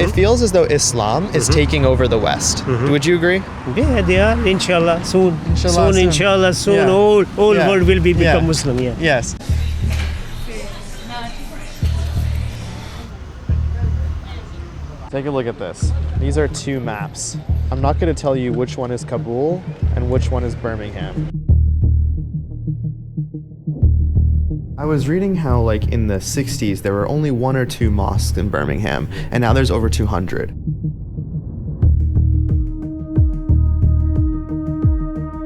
It feels as though Islam is taking over the West. Would you agree? Yeah, they are. Inshallah, soon. Inshallah, Soon. Yeah. All Yeah. world will become Yeah. Muslim. Yeah. Yes. Take a look at this. These are two maps. I'm not going to tell you which one is Kabul and which one is Birmingham. I was reading how, like, in the 60s, there were only 1 or 2 mosques in Birmingham, and now there's over 200.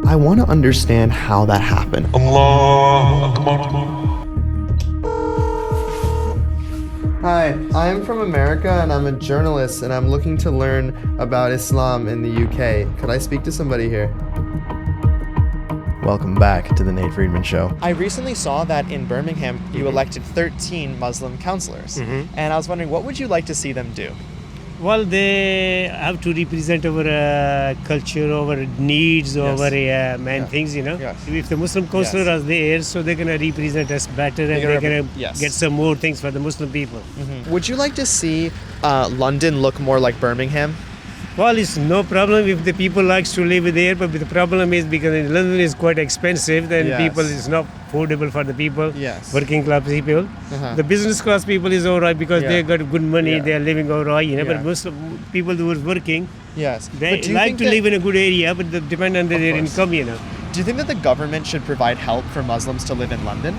I want to understand how that happened. Hi, I'm from America and I'm a journalist and I'm looking to learn about Islam in the UK. Could I speak to somebody here? Welcome back to the Nate Friedman Show. I recently saw that in Birmingham you elected 13 Muslim councillors, and I was wondering, what would you like to see them do? Well, they have to represent our culture, our needs, our things, you know. Yes. If the Muslim councillor are there, so they're going to represent us better and they're going to get some more things for the Muslim people. Would you like to see London look more like Birmingham? Well, it's no problem if the people likes to live there, but the problem is because in London is quite expensive, then people is not affordable for the people, working class people. The business class people is all right because they got good money, they are living all right, you know. But most people who are working, they like to live in a good area, but depend on their income, you know. Do you think that the government should provide help for Muslims to live in London?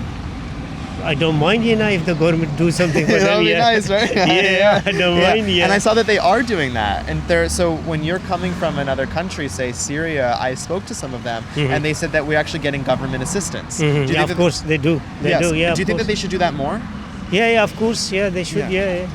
I don't mind, you know, if the government do something for them. That would be nice, right? I don't mind, And I saw that they are doing that. And so when you're coming from another country, say Syria, I spoke to some of them, and they said that we're actually getting government assistance. Do you think of course they do. They do, yeah. Do you think that they should do that more? Yeah, of course, they should,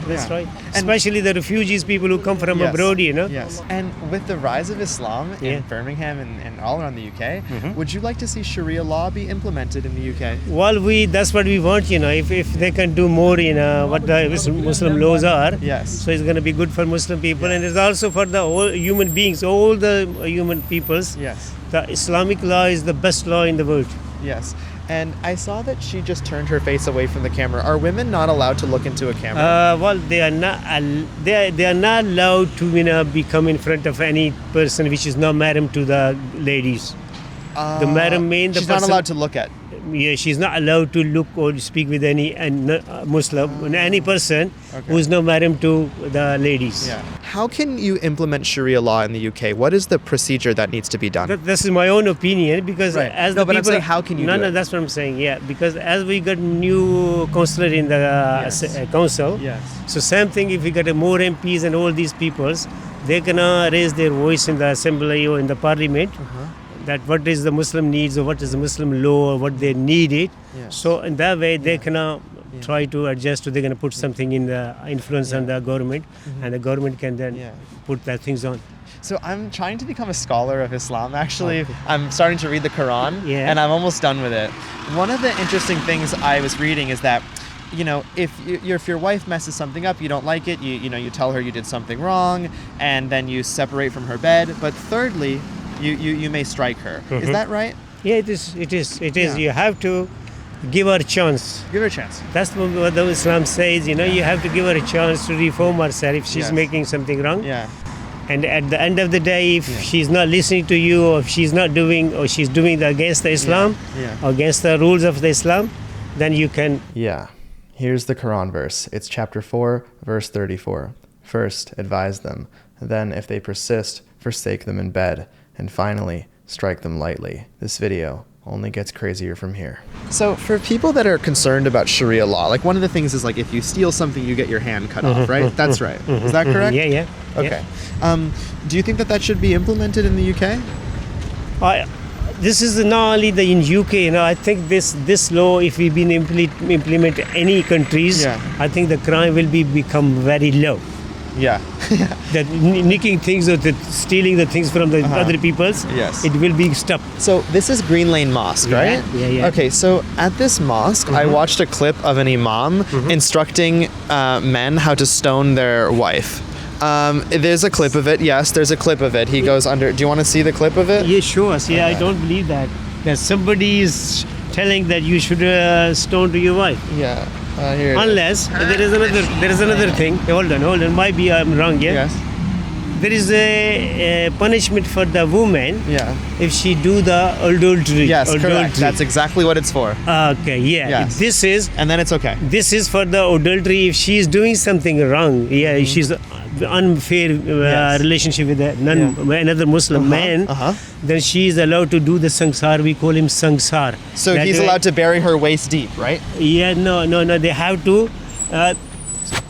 that's right. Especially the refugees, people who come from abroad, you know. Yes. And with the rise of Islam in Birmingham and all around the UK, would you like to see Sharia law be implemented in the UK? Well, that's what we want, you know. If they can do more, you know, what the Muslim laws are. So it's going to be good for Muslim people, and it's also for the all human beings, all the human peoples. The Islamic law is the best law in the world. And I saw that she just turned her face away from the camera. Are women not allowed to look into a camera? Well, they are not. They are not allowed to, you know, become in front of any person which is not mahram to the ladies. The mahram means she's not allowed to look at. Yeah, she's not allowed to look or speak with any Muslim, any person who is not mahram to the ladies. How can you implement Sharia law in the UK? What is the procedure that needs to be done? This is my own opinion because as the people. I'm saying, how can you do it? No, that's what I'm saying. Yeah, because as we got new councillor in the council, so same thing. If we got more MPs and all these peoples, they can raise their voice in the assembly or in the parliament. That what is the Muslim needs or what is the Muslim law or what they need it. So in that way they can try to adjust, they're going to put something in the influence on the government, and the government can then put that things on. So I'm trying to become a scholar of Islam, actually. I'm starting to read the Quran, and I'm almost done with it. One of the interesting things I was reading is that, you know, if your wife messes something up, you don't like it, you tell her you did something wrong, and then you separate from her bed. But thirdly, you may strike her. Is that right? Yeah, it is. You have to give her a chance. Give her a chance. That's what the Islam says, you know, you have to give her a chance to reform herself if she's making something wrong. And at the end of the day, if she's not listening to you, or if she's not doing, or she's doing against the Islam, or against the rules of the Islam, then you can... Here's the Quran verse. It's chapter 4, verse 34. First, advise them. Then, if they persist, forsake them in bed. And finally, strike them lightly. This video only gets crazier from here. So for people that are concerned about Sharia law, like one of the things is like if you steal something, you get your hand cut off, right? That's right. Is that correct? Yeah. Okay. Do you think that should be implemented in the UK? This is not only in UK, you know, I think this law, if we been implement any countries, I think the crime will become very low. That nicking things or stealing the things from the other people's, it will be stopped. So this is Green Lane Mosque, right? Yeah. Okay, so at this mosque, I watched a clip of an Imam instructing men how to stone their wife. There's a clip of it. Yes, there's a clip of it. He goes under. Do you want to see the clip of it? Yeah, sure. See, I don't believe that somebody is telling that you should stone to your wife. Here Unless there is another thing. Hold on. Might be I'm wrong. Yeah. Yes. There is a punishment for the woman. Yeah. If she do the adultery. Yes, correct. That's exactly what it's for. Okay. Yeah. Yes. This is. And then it's okay. This is for the adultery if she is doing something wrong. Yeah. She's unfair relationship with another Muslim man. Then she is allowed to do the sangsar. We call him sangsar. So he's allowed to bury her waist deep, right? Yeah. No. They have to.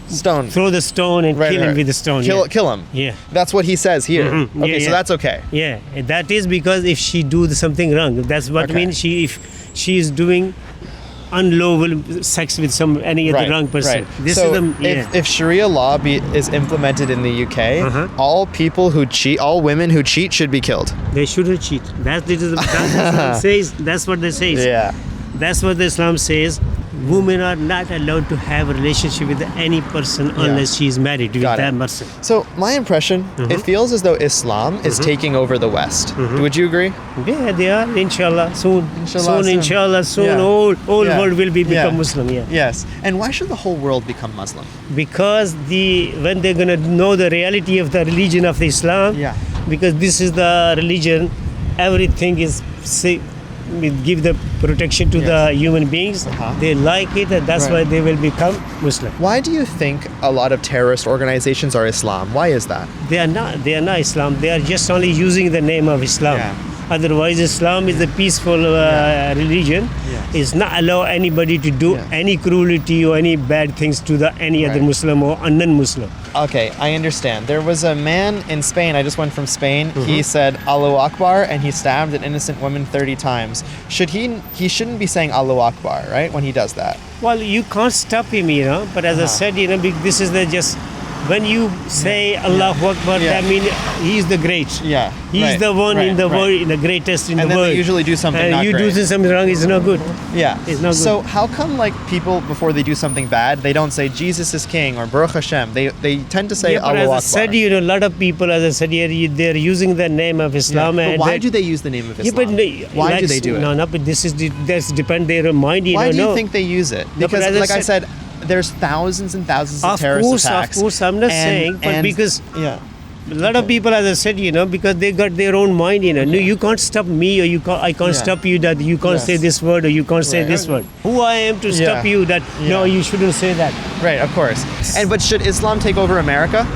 Stone. Throw the stone and kill him with the stone. Kill him. Yeah. That's what he says here. Okay, so that's okay. Yeah, that is because if she do something wrong, that's what means. If she is doing unlawful sex with any other wrong person. Right. This so is the if Sharia law is implemented in the UK, all people who cheat, all women who cheat, should be killed. They shouldn't cheat. That's what Islam says. That's what they say. Yeah. That's what the Islam says. Women are not allowed to have a relationship with any person unless she is married with that person. So my impression, it feels as though Islam is taking over the West. Would you agree? Yeah, they are. Inshallah, soon. Inshallah, soon. All world will become Muslim. Yeah. Yes. And why should the whole world become Muslim? Because when they're gonna know the reality of the religion of Islam. Yeah. Because this is the religion, everything is give the protection to the human beings. They like it, and that's why they will become Muslim. Why do you think a lot of terrorist organizations are Islam? Why is that? They are not Islam. They are just only using the name of Islam. Otherwise, Islam is a peaceful religion. It's not allow anybody to do any cruelty or any bad things to any other Muslim or non-Muslim. Okay, I understand. There was a man in Spain, I just went from Spain, he said Allahu Akbar and he stabbed an innocent woman 30 times. He shouldn't be saying Allahu Akbar, right, when he does that? Well, you can't stop him, but as I said, this is when you say Allahu Akbar, that means he's the great. Yeah. He's the one in the world, the greatest in the world. And then they usually do something not you great. do something wrong, it's not good. Yeah. It's not good. So how come people before they do something bad, they don't say Jesus is King or Baruch Hashem? They tend to say Allahu Akbar. As I said, a lot of people, as I said here, they're using the name of Islam. But why do they use the name of Islam? Why do they do it? No, but that's depend their mind. Why do you think they use it? Because like I said, there's thousands and thousands of terrorist attacks. Of course, I'm not saying, but because a lot of people, as I said, because they got their own mind, No, you can't stop me, or I can't stop you that you can't say this word or you can't say this word. Who I am to stop you that no, you shouldn't say that. Right, of course. But should Islam take over America?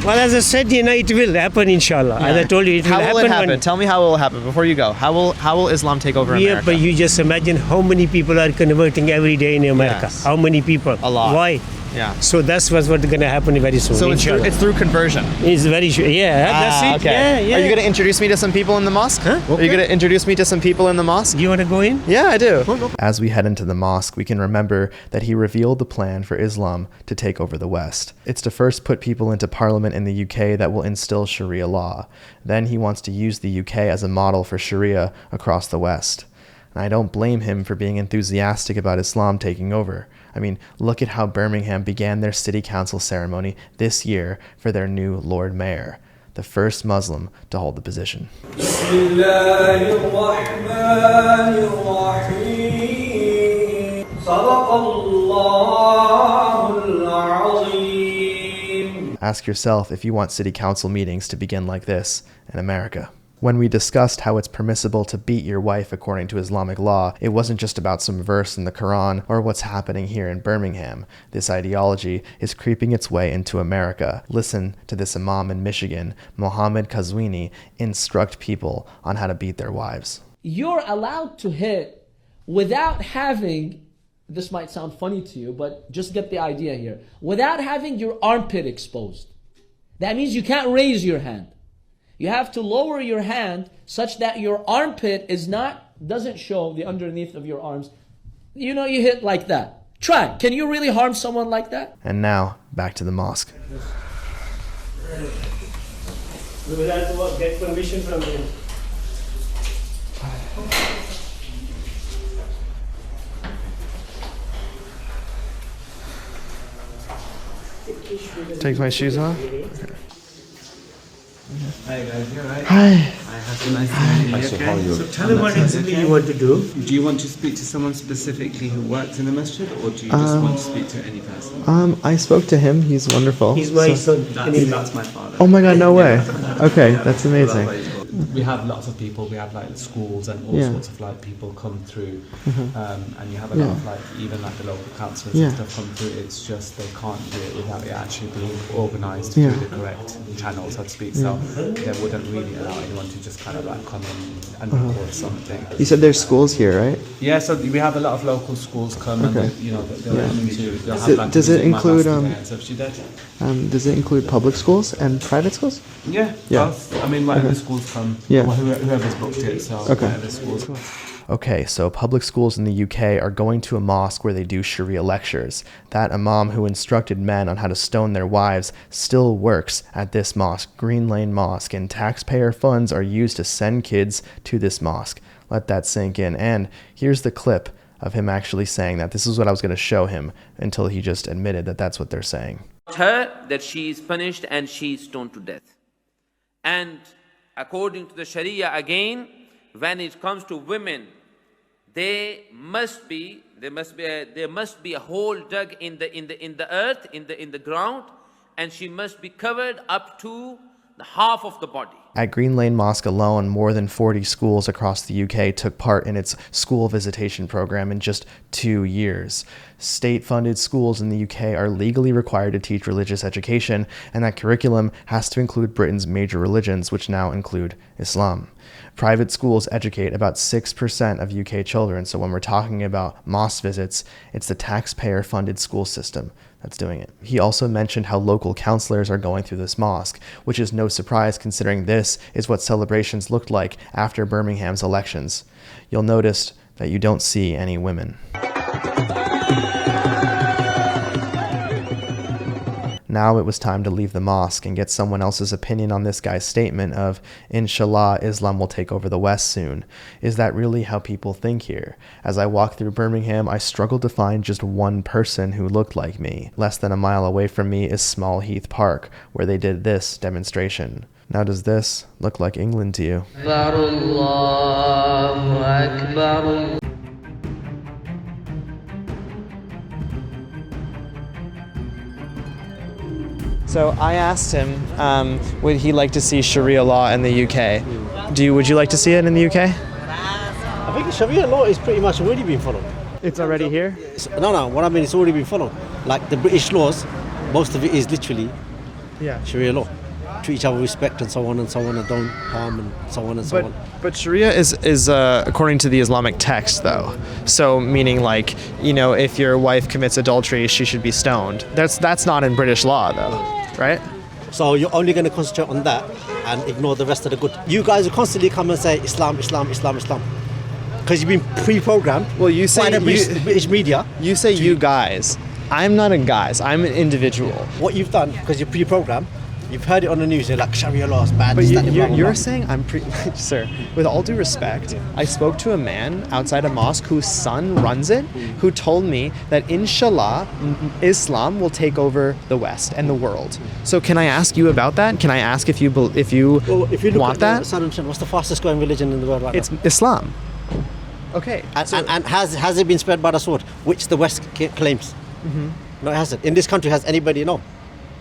Well, as I said, it will happen, inshallah. As I told you, it will happen. How will it happen? Tell me how it will happen before you go. How will Islam take over America? Yeah, but you just imagine how many people are converting every day in America. Yes. How many people? A lot. Why? Yeah. So that's what's going to happen very soon. So it's through conversion. It's very sure. Yeah, that's it. Okay. Yeah. Are you going to introduce me to some people in the mosque? Huh? Okay. Are you going to introduce me to some people in the mosque? You want to go in? Yeah, I do. As we head into the mosque, we can remember that he revealed the plan for Islam to take over the West. It's to first put people into parliament in the UK that will instill Sharia law. Then he wants to use the UK as a model for Sharia across the West. And I don't blame him for being enthusiastic about Islam taking over. I mean, look at how Birmingham began their city council ceremony this year for their new Lord Mayor, the first Muslim to hold the position. Ask yourself if you want city council meetings to begin like this in America. When we discussed how it's permissible to beat your wife according to Islamic law, it wasn't just about some verse in the Quran or what's happening here in Birmingham. This ideology is creeping its way into America. Listen to this Imam in Michigan, Mohammed Kazwini, instruct people on how to beat their wives. You're allowed to hit without having, this might sound funny to you, but just get the idea here, without having your armpit exposed. That means you can't raise your hand. You have to lower your hand such that your armpit doesn't show the underneath of your arms. You hit like that. Try. Can you really harm someone like that? And now, back to the mosque. We will have to get permission from him. Take my shoes off. Hey guys, you alright? Hi. Hi, Nice to meet you. Okay. So tell me what exactly you want to do. Do you want to speak to someone specifically who works in the masjid, or do you just want to speak to any person? I spoke to him. He's wonderful. He's my son. That's my father. Oh my God, no way. Okay, that's amazing. We have lots of people. We have like schools and all sorts of like people come through, and you have a lot of like even like the local councillors and stuff come through. It's just they can't do it without it actually being organised through the correct channel, so to speak. So they wouldn't really allow anyone to just kind of like come in and record something. You said there's schools here, right? Yeah, so we have a lot of local schools come and they'll come into. They'll have like Does it include Does it include public schools and private schools? Yeah. Both. I mean, whatever schools come. Yeah. Whoever's booked it. So whatever schools. Okay, so public schools in the UK are going to a mosque where they do Sharia lectures. That imam who instructed men on how to stone their wives still works at this mosque, Green Lane Mosque, and taxpayer funds are used to send kids to this mosque. Let that sink in. And here's the clip of him actually saying that. This is what I was going to show him until he just admitted that that's what they're saying. Her that she is punished and she is stoned to death. And according to the Sharia again, when it comes to women, there must be a hole dug in the earth, in the ground, and she must be covered up to the half of the body. At Green Lane Mosque alone, more than 40 schools across the UK took part in its school visitation program in just 2 years. State-funded schools in the UK are legally required to teach religious education, and that curriculum has to include Britain's major religions, which now include Islam. Private schools educate about 6% of UK children, so when we're talking about mosque visits, it's the taxpayer-funded school system that's doing it. He also mentioned how local counselors are going through this mosque, which is no surprise considering this is what celebrations looked like after Birmingham's elections. You'll notice that you don't see any women. Now it was time to leave the mosque and get someone else's opinion on this guy's statement of, Inshallah, Islam will take over the West soon. Is that really how people think here? As I walked through Birmingham, I struggled to find just one person who looked like me. Less than a mile away from me is Small Heath Park, where they did this demonstration. Now does this look like England to you? So I asked him, would he like to see Sharia law in the UK? Would you like to see it in the UK? I think Sharia law is pretty much already been followed. It's already here? No, what I mean, it's already been followed. Like the British laws, most of it is literally Sharia law. Treat each other with respect and so on and so on, and don't harm and so on and so on. But Sharia is according to the Islamic text, though. So meaning, like, if your wife commits adultery, she should be stoned. That's not in British law, though, right? So you're only going to concentrate on that and ignore the rest of the good. You guys will constantly come and say Islam, Islam, Islam, Islam, because you've been pre-programmed. Well, you say by the British media. You say you guys. I'm not a guys. I'm an individual. What you've done, because you're pre-programmed. You've heard it on the news, they're like Sharia law is bad. But you're saying sir, with all due respect, I spoke to a man outside a mosque whose son runs it, who told me that inshallah, Islam will take over the West and the world. So can I ask you about that? Can I ask if you want that? What's the fastest growing religion in the world right now? It's Islam. Okay. And has it been spread by the sword, which the West claims? Mm-hmm. No, it hasn't. In this country, has anybody know?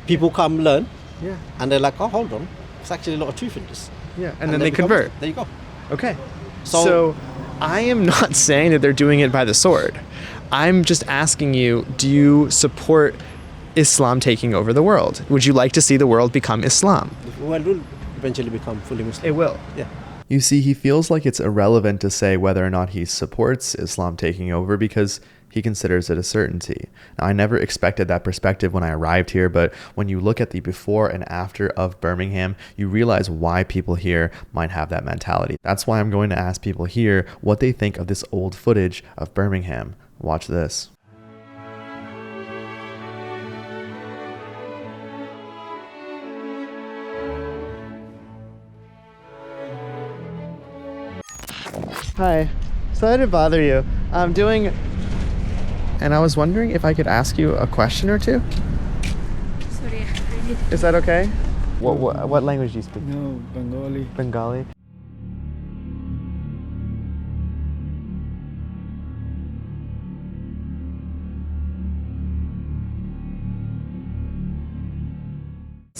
People come learn. Yeah. And they're like, oh, hold on. There's actually a lot of truth in this. Yeah. And then they convert. There you go. Okay. So I am not saying that they're doing it by the sword. I'm just asking you, do you support Islam taking over the world? Would you like to see the world become Islam? The world will eventually become fully Muslim. It will. Yeah. You see, he feels like it's irrelevant to say whether or not he supports Islam taking over because he considers it a certainty. Now, I never expected that perspective when I arrived here, but when you look at the before and after of Birmingham, you realize why people here might have that mentality. That's why I'm going to ask people here what they think of this old footage of Birmingham. Watch this. Hi, sorry to bother you. I'm doing... And I was wondering if I could ask you a question or two? Sorry. Is that okay? What language do you speak? No, Bengali. Bengali?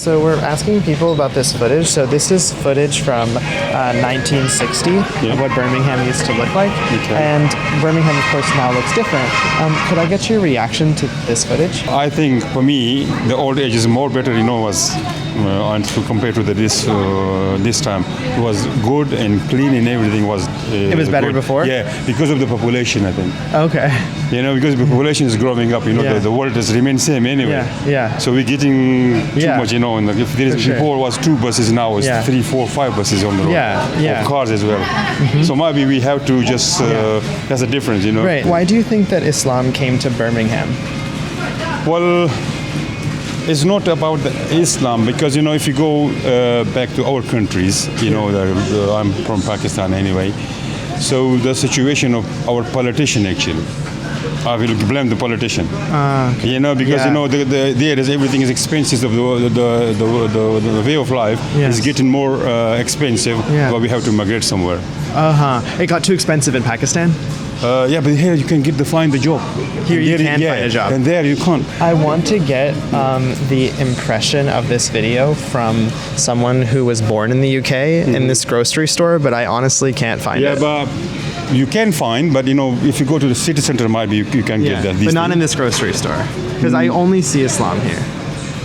So we're asking people about this footage. So this is footage from 1960 of what Birmingham used to look like. Okay. And Birmingham, of course, now looks different. Could I get your reaction to this footage? I think for me, the old age is more better, was and to compare to this time, it was good and clean and everything was. It was better good. before? Yeah, because of the population, I think. Okay. Because the population is growing up. The world has remained same anyway. Yeah. So we're getting too much. And if there is before was 2 buses, now it's 3, 4, 5 buses on the road. Yeah. Of cars as well. So maybe we have to just. That's a difference. Right. Why do you think that Islam came to Birmingham? Well, it's not about the Islam because if you go back to our countries, I'm from Pakistan anyway. So the situation of our politician actually. I will blame the politician. Because there is everything is expensive. The way of life is getting more expensive. But we have to migrate somewhere. It got too expensive in Pakistan. But here you can find the job. Here you can find a job. And there you can't. I want to get the impression of this video from someone who was born in the UK in this grocery store, but I honestly can't find it. Yeah, but you can find, but if you go to the city center, maybe you can get that. But not in this grocery store, because I only see Islam here.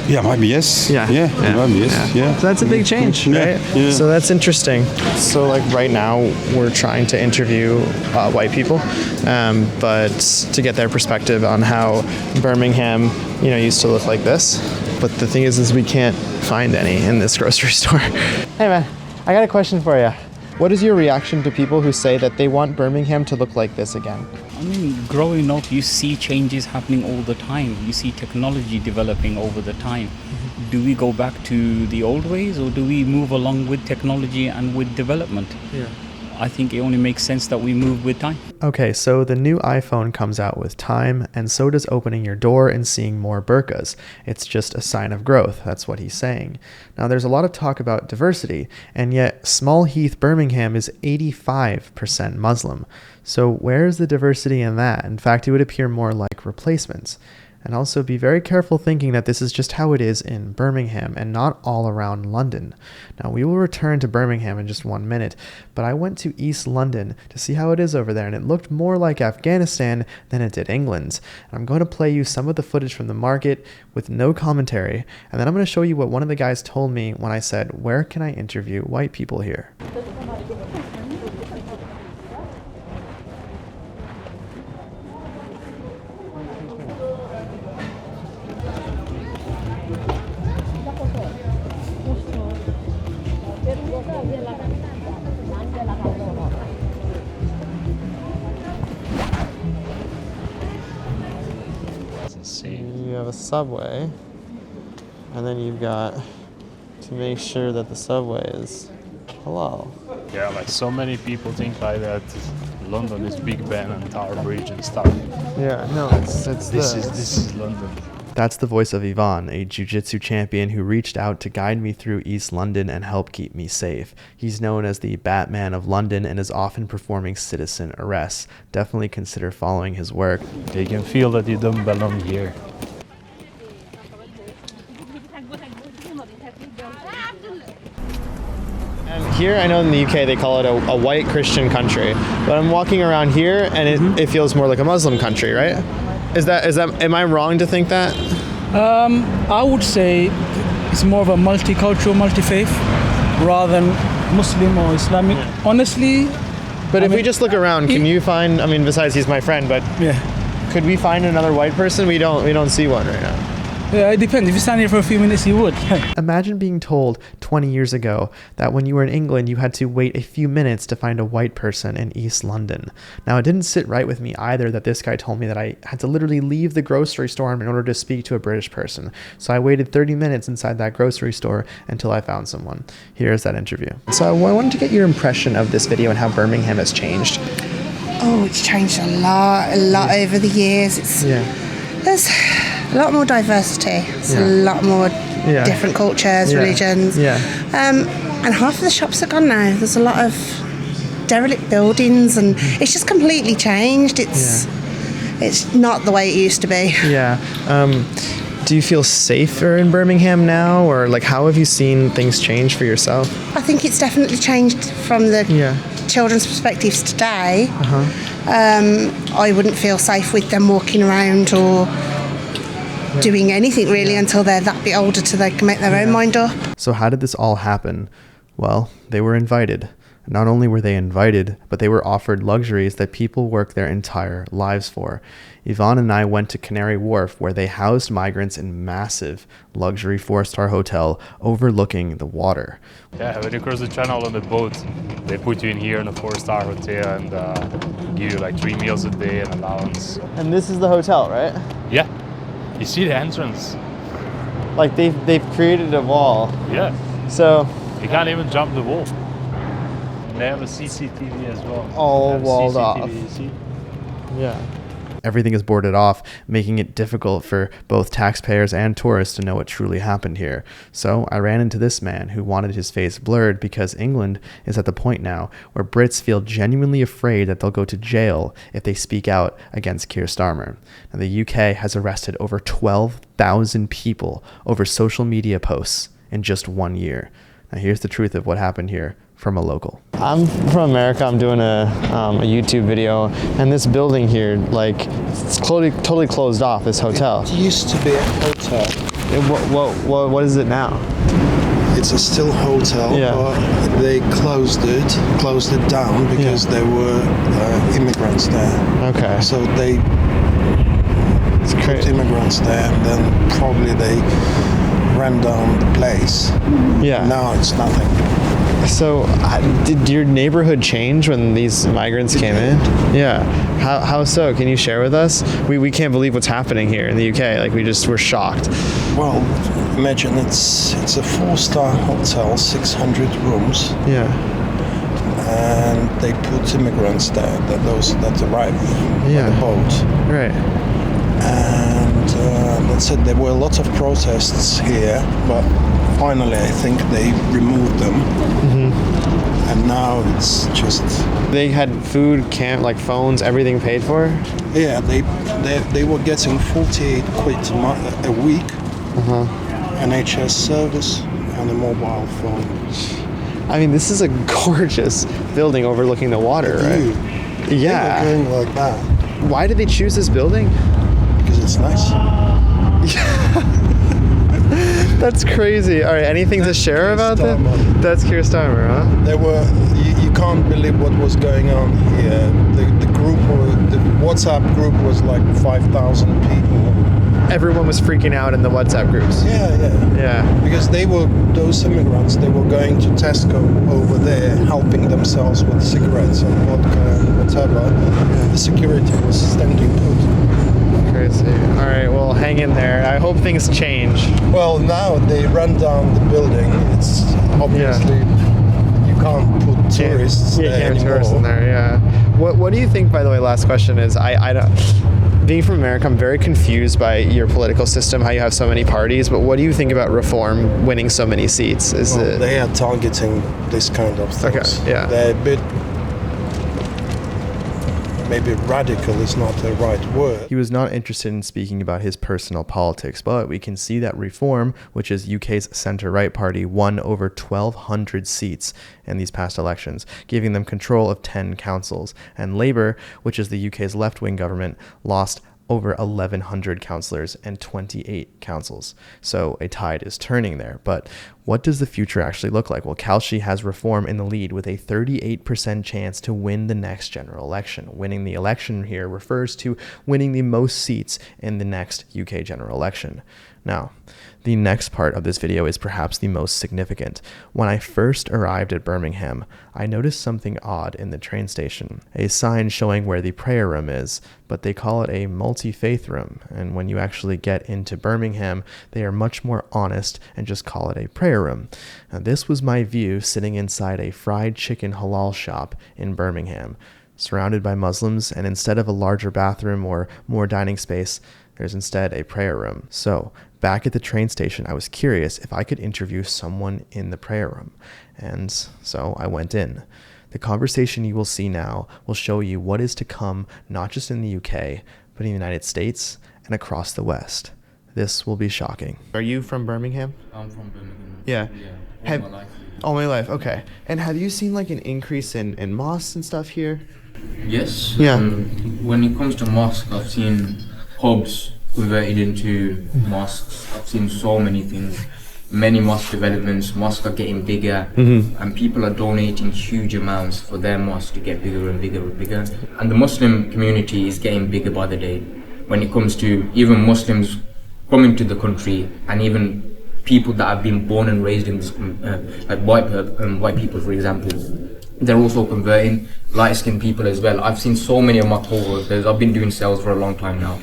Yeah, maybe yes. Yeah. Maybe yes. Yeah. So that's a big change, right? Yeah. So that's interesting. So right now we're trying to interview white people, but to get their perspective on how Birmingham, used to look like this. But the thing is we can't find any in this grocery store. Hey man, I got a question for you. What is your reaction to people who say that they want Birmingham to look like this again? I mean, growing up, you see changes happening all the time. You see technology developing over the time. Do we go back to the old ways or do we move along with technology and with development? Yeah. I think it only makes sense that we move with time. Okay, so the new iPhone comes out with time, and so does opening your door and seeing more burqas. It's just a sign of growth, that's what he's saying. Now, there's a lot of talk about diversity, and yet Small Heath, Birmingham is 85% Muslim. So where is the diversity in that? In fact, it would appear more like replacements. And also be very careful thinking that this is just how it is in Birmingham and not all around London. Now, we will return to Birmingham in just 1 minute, but I went to East London to see how it is over there, and it looked more like Afghanistan than it did England. And I'm going to play you some of the footage from the market with no commentary, and then I'm going to show you what one of the guys told me when I said, where can I interview white people here? You have a subway, and then you've got to make sure that the subway is halal. Yeah, so many people think that London is Big Ben and Tower Bridge and stuff. Yeah, no, this is London. That's the voice of Ivan, a jiu-jitsu champion who reached out to guide me through East London and help keep me safe. He's known as the Batman of London and is often performing citizen arrests. Definitely consider following his work. They can feel that you don't belong here. And here, I know in the UK they call it a white Christian country, but I'm walking around here and it feels more like a Muslim country, right? Is that am I wrong to think that? I would say it's more of a multicultural, multi-faith rather than Muslim or Islamic. Yeah. Honestly, but if we just look around, can you find? I mean, besides he's my friend, but could we find another white person? We don't see one right now. Yeah, it depends. If you stand here for a few minutes, you would. Imagine being told 20 years ago that when you were in England, you had to wait a few minutes to find a white person in East London. Now, it didn't sit right with me either that this guy told me that I had to literally leave the grocery store in order to speak to a British person. So I waited 30 minutes inside that grocery store until I found someone. Here's that interview. So I wanted to get your impression of this video and how Birmingham has changed. Oh, it's changed a lot over the years. There's a lot more diversity. It's a lot more different cultures, religions. And half of the shops are gone now. There's a lot of derelict buildings and it's just completely changed. It's not the way it used to be. Do you feel safer in Birmingham now, or like how have you seen things change for yourself? I think it's definitely changed from the children's perspectives today. I wouldn't feel safe with them walking around or doing anything really until they're that bit older till they can make their own mind up. So how did this all happen? Well, they were invited. Not only were they invited, but they were offered luxuries that people work their entire lives for. Yvonne and I went to Canary Wharf, where they housed migrants in massive luxury 4-star hotel overlooking the water. Yeah, when you cross the channel on the boat, they put you in here in a 4-star hotel and give you like 3 meals a day and allowance. And this is the hotel, right? Yeah, you see the entrance. Like they've created a wall. Yeah. So you can't even jump the wall. They have a CCTV as well. All walled off. You see? Yeah. Everything is boarded off, making it difficult for both taxpayers and tourists to know what truly happened here. So I ran into this man who wanted his face blurred because England is at the point now where Brits feel genuinely afraid that they'll go to jail if they speak out against Keir Starmer. And the UK has arrested over 12,000 people over social media posts in just 1 year. Now here's the truth of what happened here from a local. I'm from America. I'm doing a YouTube video, and this building here, like, it's totally closed off. This hotel. It used to be a hotel. What is it now? It's a still hotel, but they closed it down because there were immigrants there. Okay. So they put immigrants there, and then probably they ran down the place. Yeah. Now it's nothing. So, did your neighborhood change when these migrants came in? Yeah. How so? Can you share with us? We can't believe what's happening here in the UK. Like, we're shocked. Well, imagine it's a 4-star hotel, 600 rooms. Yeah. And they put immigrants there, that arrive on the boat. Right. And that's it. There were lots of protests here, but finally I think they removed them. And now it's just... They had food, camp, like phones, everything paid for? Yeah, they were getting 48 quid a week, NHS service, and a mobile phone. I mean, this is a gorgeous building overlooking the water, right? Yeah. They were going like that. Why did they choose this building? Because it's nice. That's crazy. All right, anything to share about that? That's Keir Starmer, huh? There were, you can't believe what was going on here. The group, the WhatsApp group was like 5,000 people. Everyone was freaking out in the WhatsApp groups. Yeah. Because those immigrants, they were going to Tesco over there, helping themselves with cigarettes and vodka and whatever. The security was standing put. Crazy. All right, well, hang in there. I hope things change. Well, now they run down the building. It's obviously you can't put tourists there anymore. Tourists in there, yeah. What do you think? By the way, last question is I don't. Being from America, I'm very confused by your political system, how you have so many parties, but what do you think about Reform winning so many seats? They are targeting this kind of things. Okay, yeah. They're a bit, maybe radical is not the right word. He was not interested in speaking about his personal politics, but we can see that Reform, which is UK's centre-right party, won over 1,200 seats in these past elections, giving them control of 10 councils. And Labour, which is the UK's left-wing government, lost over 1,100 councillors and 28 councils. So a tide is turning there. But what does the future actually look like? Well, Kalshi has Reform in the lead with a 38% chance to win the next general election. Winning the election here refers to winning the most seats in the next UK general election. Now, the next part of this video is perhaps the most significant. When I first arrived at Birmingham, I noticed something odd in the train station. A sign showing where the prayer room is, but they call it a multi-faith room. And when you actually get into Birmingham, they are much more honest and just call it a prayer room. Now, this was my view sitting inside a fried chicken halal shop in Birmingham, surrounded by Muslims, and instead of a larger bathroom or more dining space, there's instead a prayer room. So back at the train station, I was curious if I could interview someone in the prayer room. And so I went in. The conversation you will see now will show you what is to come, not just in the UK, but in the United States and across the West. This will be shocking. Are you from Birmingham? I'm from Birmingham. Yeah. All my life. All my life, okay. And have you seen like an increase in mosques and stuff here? Yes. Yeah. When it comes to mosques, I've seen pubs converted into mosques. I've seen so many things. Many mosque developments, mosques are getting bigger, and people are donating huge amounts for their mosque to get bigger and bigger and bigger. And the Muslim community is getting bigger by the day. When it comes to even Muslims coming to the country, and even people that have been born and raised in this, like white people, for example, they're also converting. Light-skinned people as well. I've seen so many of my co-workers. I've been doing sales for a long time now,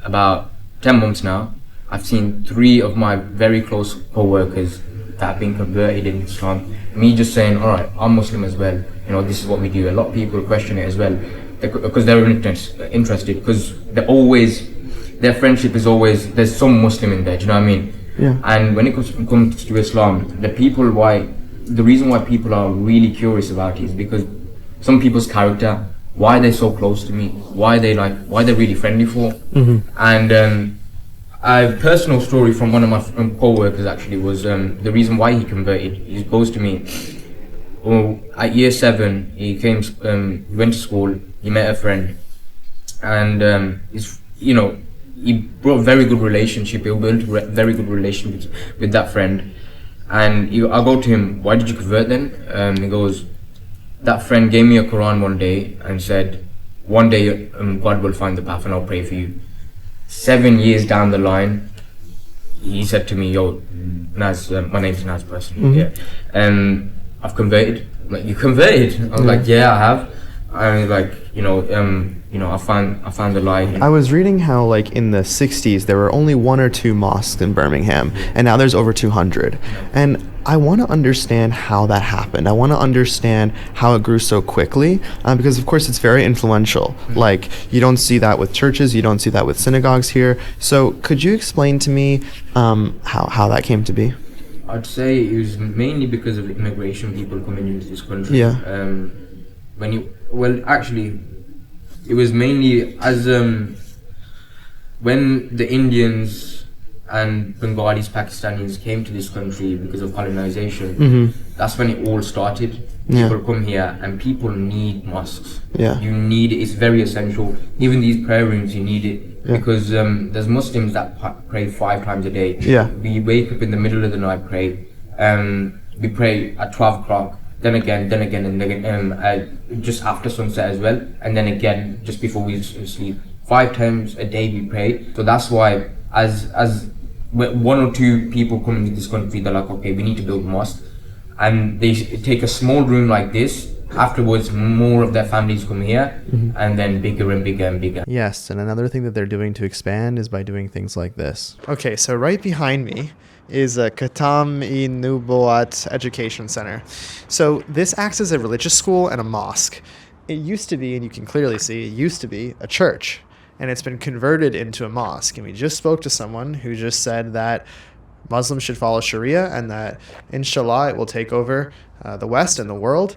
about 10 months now. I've seen 3 of my very close co-workers that have been converted in Islam. Me just saying, all right, I'm Muslim as well. You know, this is what we do. A lot of people question it as well because they're interested, because their friendship is always, there's some Muslim in there. Do you know what I mean? Yeah. And when it comes to Islam, the reason why people are really curious about it is because some people's character, why they're so close to me, why they're really friendly for. And a personal story from one of my co-workers actually was the reason why he converted. He goes to me, at year 7, he went to school, he met a friend, and he brought a very good relationship. He built a very good relationship with that friend. And I go to him, why did you convert then? He goes, that friend gave me a Quran one day and said, one day God will find the path and I'll pray for you. 7 years down the line, he said to me, yo, Naz, my name's Naz personally, yeah. I've converted. I'm like, you converted? I was like, yeah, I have. I was like, I found the light. I was reading how like in the 60s there were only 1 or 2 mosques in Birmingham, and now there's over 200. And I want to understand how that happened. I want to understand how it grew so quickly, because of course it's very influential. Like, you don't see that with churches, you don't see that with synagogues here. So could you explain to me how that came to be? I'd say it was mainly because of immigration, people coming into this country. Yeah. It was mainly as when the Indians and Bengalis, Pakistanis came to this country because of colonization. That's when it all started. People come here and people need mosques. You need it. It's very essential. Even these prayer rooms, you need it because there's Muslims that pray 5 times a day. We wake up in the middle of the night, pray. We pray at 12 o'clock. Then again, and again, just after sunset as well, and then again just before we sleep. 5 times a day we pray. So that's why, as 1 or 2 people come into this country, they're like, okay, we need to build a mosque, and they take a small room like this. Afterwards, more of their families come here, and then bigger and bigger and bigger. Yes, and another thing that they're doing to expand is by doing things like this. Okay, so right behind me is a Khatam-i-Nubuwat Education Center. So this acts as a religious school and a mosque. It used to be, and you can clearly see, it used to be a church, and it's been converted into a mosque. And we just spoke to someone who just said that Muslims should follow Sharia and that, inshallah, it will take over the West and the world.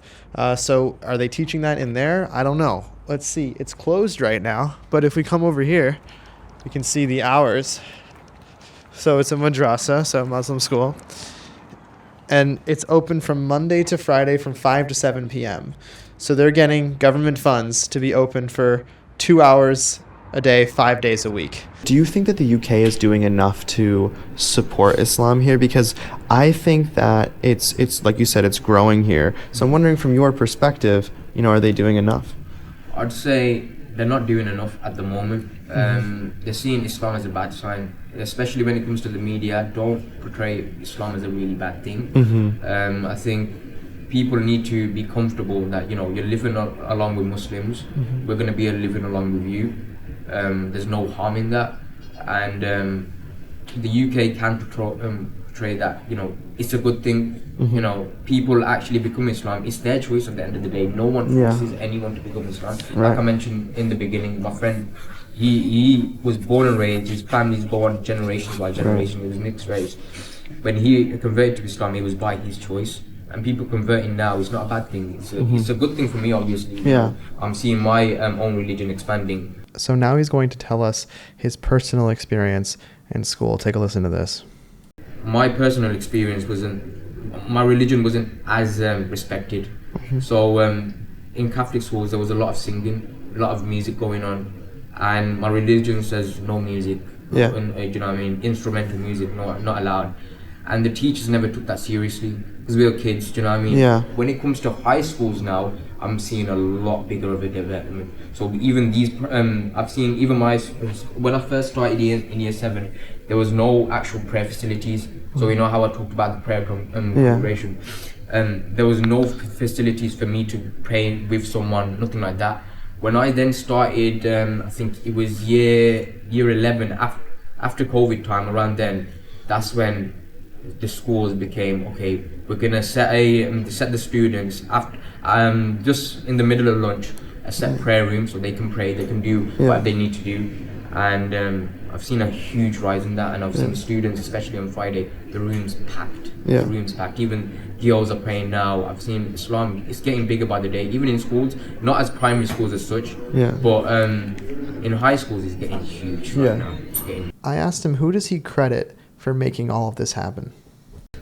So are they teaching that in there? I don't know. Let's see. It's closed right now, but if we come over here, we can see the hours. So it's a madrasa, so a Muslim school. And it's open from Monday to Friday from 5 to 7 p.m. So they're getting government funds to be open for 2 hours a day, 5 days a week. Do you think that the UK is doing enough to support Islam here? Because I think that it's like you said, it's growing here. So I'm wondering from your perspective, are they doing enough? I'd say they're not doing enough at the moment. They're seeing Islam as a bad sign, especially when it comes to the media. Don't portray Islam as a really bad thing. I think people need to be comfortable that you're living along with Muslims. We're going to be living along with you. There's no harm in that, and the UK can portray that it's a good thing. People actually become Islam. It's their choice at the end of the day. No one forces anyone to become Islam. Like I mentioned in the beginning, my friend, he was born and raised, his family's born generations by generation, he was mixed race. When he converted to Islam, it was by his choice. And people converting now is not a bad thing. It's a good thing for me, obviously. I'm seeing my own religion expanding. So now he's going to tell us his personal experience in school. Take a listen to this. My personal experience my religion wasn't as respected. So in Catholic schools there was a lot of singing, a lot of music going on, and my religion says no music. Yeah. Do you know what I mean? Instrumental music, not allowed. And the teachers never took that seriously because we were kids. Do you know what I mean? Yeah. When it comes to high schools now, I'm seeing a lot bigger of a development. So even these, I've seen even when I first started in year 7, there was no actual prayer facilities. So you know how I talked about the prayer congregation. There was no facilities for me to pray with someone, nothing like that. When I then started, I think it was year 11, after COVID time, around then, that's when the schools became, okay, we're gonna set the students after, just in the middle of lunch, a set prayer room so they can pray, they can do what they need to do. And I've seen a huge rise in that, and I've seen students, especially on Friday, the room's packed. The room's packed. Even girls are praying now. I've seen Islam, it's getting bigger by the day, even in schools, not as primary schools as such, but in high schools it's getting huge right now. I asked him, who does he credit for making all of this happen?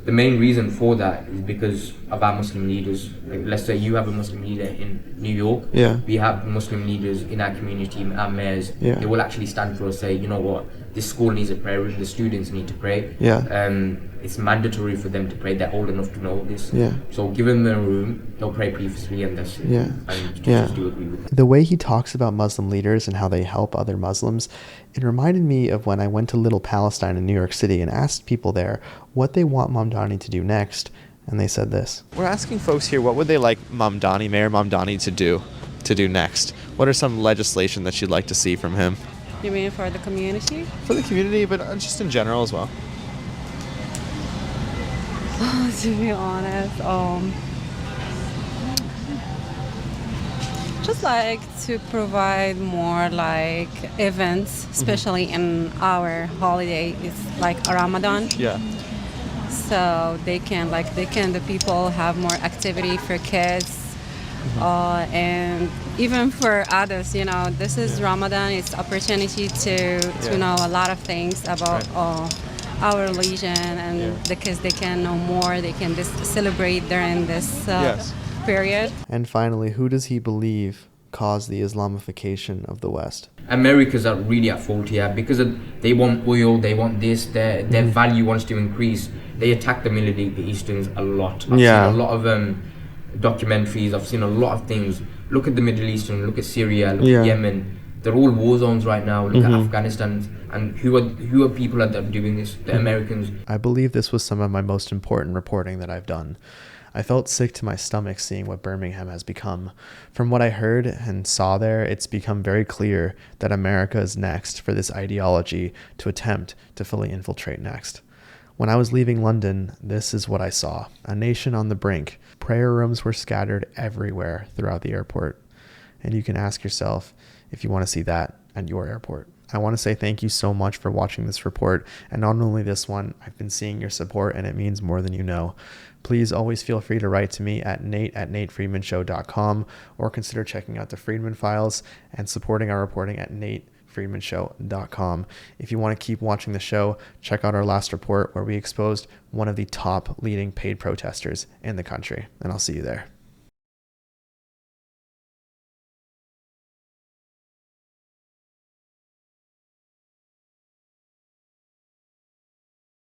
The main reason for that is because of our Muslim leaders. Like, let's say you have a Muslim leader in New York. We have Muslim leaders in our community, our mayors. They will actually stand for us, say, you know what, this school needs a prayer room, the students need to pray. It's mandatory for them to pray. They're old enough to know this. So give them a room, they'll pray previously, and that's it. And teachers do agree with that. The way he talks about Muslim leaders and how they help other Muslims, it reminded me of when I went to Little Palestine in New York City and asked people there what they want Mamdani to do next, and they said this. We're asking folks here, what would they like Mayor Mamdani to do next? What are some legislation that you'd like to see from him? You mean for the community? For the community, but just in general as well. To be honest, just like to provide more like events, especially in our holiday, it's like Ramadan. So the people have more activity for kids, and even for others. You know, this is Ramadan. It's opportunity to know a lot of things about our religion, and because they can know more, they can just celebrate during this period. And finally, who does he believe caused the Islamification of the West? Americans are really at fault here because they want oil, they want this, their value wants to increase. They attack the Middle Easterns a lot. I've seen a lot of documentaries, I've seen a lot of things. Look at the Middle Eastern, look at Syria, look at Yemen. They're all war zones right now. Look at Afghanistan. And who are people that are doing this? The Americans. I believe this was some of my most important reporting that I've done. I felt sick to my stomach seeing what Birmingham has become. From what I heard and saw there, it's become very clear that America is next for this ideology to attempt to fully infiltrate next. When I was leaving London, this is what I saw. A nation on the brink. Prayer rooms were scattered everywhere throughout the airport. And you can ask yourself if you want to see that at your airport. I want to say thank you so much for watching this report. And not only this one, I've been seeing your support, and it means more than you know. Please always feel free to write to me at nate@natefriedmanshow.com, or consider checking out the Friedman Files and supporting our reporting at natefriedmanshow.com. If you want to keep watching the show, check out our last report where we exposed one of the top leading paid protesters in the country. And I'll see you there.